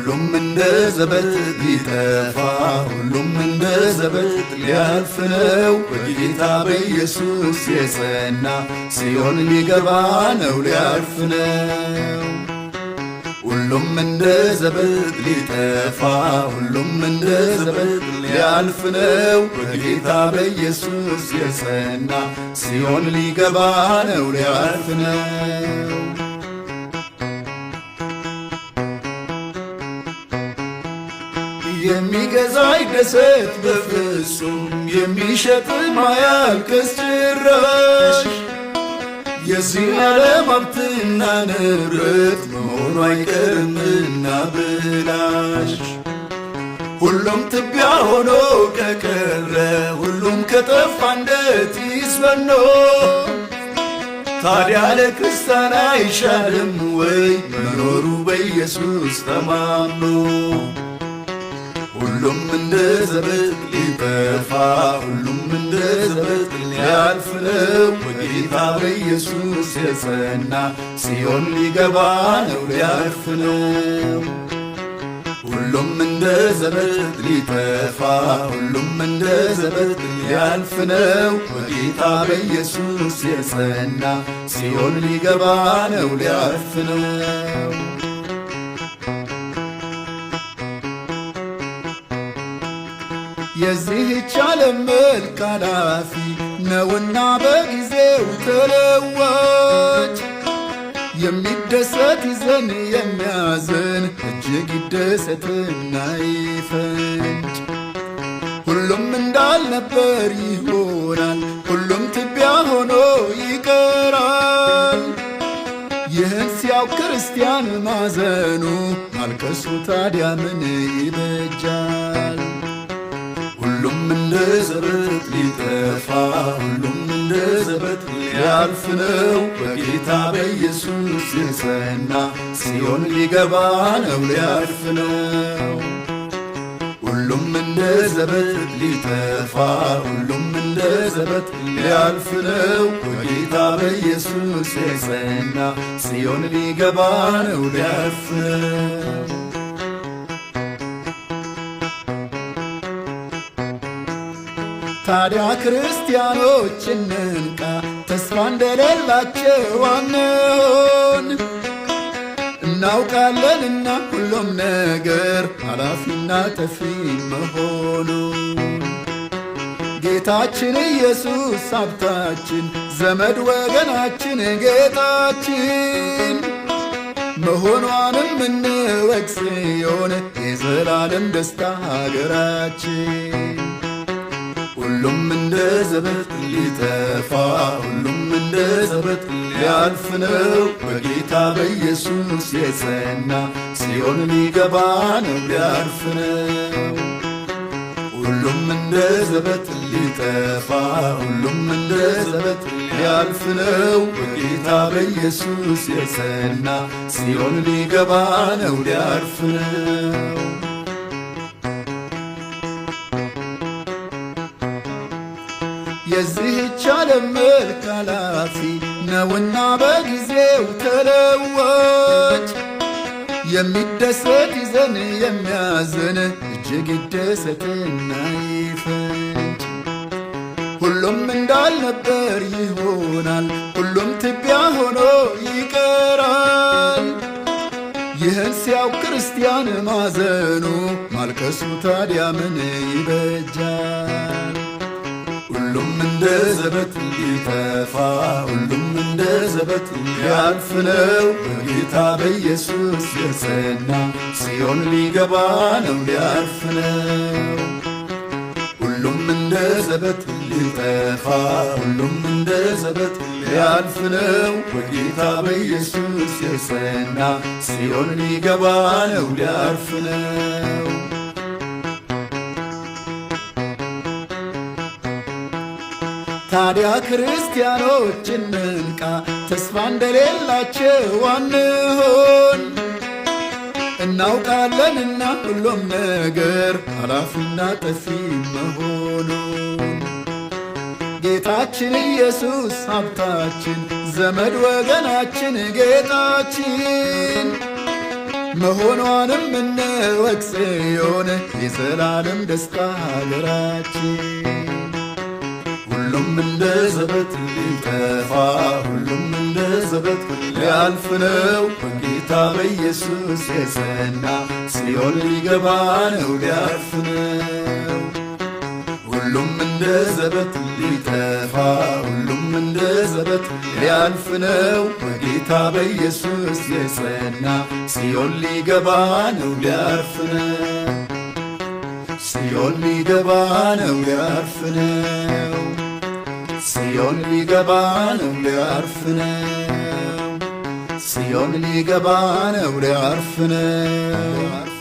ሁሉም እንደ ዘበት ሊጠፋ ሁሉም እንደ ዘበት ሊያልፍ ነው በጌታ በኢየሱስ የጸና ሲኦል ሊገባ ነው ሊያልፍ ነው ሁሉም እንደ ዘበት ሊጠፋ ሁሉም እንደ ዘበት ሊያልፍ ነው በጌታ በኢየሱስ የጸና ሲኦል ሊገባ ነው ሊያልፍ ነው የሚገዛ ይደሰት በፍጹም የሚሸጥ ማያልቅስ ጭራሽ የዚህ ዓለም ሀብትና ንብረት መሆኑ አይቀርምና ብላሽ ሁሉም ትቢያ ሆኖ ከቀረ ሁሉም ከጠፋ እንደ ጢስ በኖ ታዲያ ለክርስቲያን አይሻልም ወይ መኖሩ በኢየሱስ ተማምኖ ሁሉም እንደ ዘበት ሊጠፋ ሁሉም እንደ ዘበት ሊያልፍ ነው በጌታ በኢየሱስ የጸና ሲኦል ሊገባ ነው ሊያልፍ ነው ሁሉም እንደ ዘበት ሊጠፋ ሁሉም እንደ ዘበት ሊያልፍ ነው በጌታ በኢየሱስ የጸና ሲኦል ሊገባ ነው ሊያልፍ ነው የዚህች ዓለም መልክ አላፊ ነውና በጊዜው ተለዋጭ የሚደሰት ይዘን የሚያዝን እጅግ ይደሰትና ይፈንጭ ሁሉም እንዳልነበር ይሆናል ሁሉም ትቢያ ሆኖ ይቀራል ይህን ሲያውቅ ክርስቲያን ማዘኑ ማልቀሱ ታዲያ ምን ይበጃል ሁሉም እንደ ዘበት ሊጠፋ ሁሉም እንደ ዘበት ሊያልፍ ነው በጌታ በኢየሱስ የጸና ሲኦል ሊገባ ነው ሊያልፍ ነው ሁሉም እንደ ዘበት ሊጠፋ ሁሉም እንደ ዘበት ሊያልፍ ነው በጌታ በኢየሱስ የጸና ሲኦል ሊገባ ነው ሊያልፍ ነው ታዲያ ክርስቲያኖች እንንቃ ተስፋ እንደሌላቸው አንሆን እናውቃለንና ሁሉም ነገር ኃላፊና ጠፊ መሆኑን ጌታችን ኢየሱስ ሀብታችን ዘመድ ወገናችን ጌታችን መሆኗንም እንወቅ ጽዮን የዘላለም ደስታ ሀገራችን ሁሉም እንደ ዘበት ሊጠፋ ሁሉም እንደ ዘበት ሊያልፍ ነው በጌታ በኢየሱስ የጸና ሲኦል ሊገባ ነው ሊያልፍ ነው ሁሉም እንደ ዘበት ሊጠፋ ሁሉም እንደ ዘበት ሊያልፍ ነው በጌታ በኢየሱስ የጸና ሲኦል ሊገባ ነው ሊያልፍ ነው የዚህች ዓለም መልክ አላፊ ነውና በጊዜው ተለዋጭ የሚደሰት ይዘን የሚያዝን እጅግ ይደሰትና ይፈንጭ ሁሉም እንዳልነበር ይሆናል ሁሉም ትቢያ ሆኖ ይቀራል ይህን ሲያውቅ ክርስቲያን ማዘኑ ማልቀሱ ታዲያ ምን ይበጃል ሁሉም እንደ ዘበት ሊጠፋ ሁሉም እንደ ዘበት ሊያልፍ ነው በጌታ በኢየሱስ የጸና ሲኦል ሊገባ ነው ሊያልፍ ነው ሁሉም እንደ ዘበት ሊጠፋ ሁሉም እንደ ዘበት ሊያልፍ ነው በጌታ በኢየሱስ የጸና ሲኦል ሊገባ ነው ሊያልፍ ነው ታዲያ ክርስቲያኖች እንንቃ ተስፋ እንደሌላቸው አንሆን እናውቃለንና ሁሉም ነገር ኃላፊና ጠፊ መሆኑን ጌታችን ኢየሱስ ሀብታችን ዘመድ ወገናችን ጌታችን መሆኗንም እንወቅ ጽዮን የዘላለም ደስታ ሀገራችን። ሁሉም እንደ ዘበት ሊጠፋ ሁሉም እንደ ዘበት ሊያልፍ ነው። በጌታ በኢየሱስ የጸና ጽዮን ሊገባ ነው ሊያርፍ ነው። ሁሉም እንደ ዘበት ሊጠፋ ሁሉም እንደ ዘበት ሊያልፍ ነው። በጌታ በኢየሱስ የጸና ጽዮን ሊገባ ነው ሊያርፍ ነው። ጽዮን ሊገባ ነው ሊያርፍ ነው። ጽዮን ሊገባ ነው ሊያርፍ ነው። ጽዮን ሊገባ ነው ሊያርፍ ነው።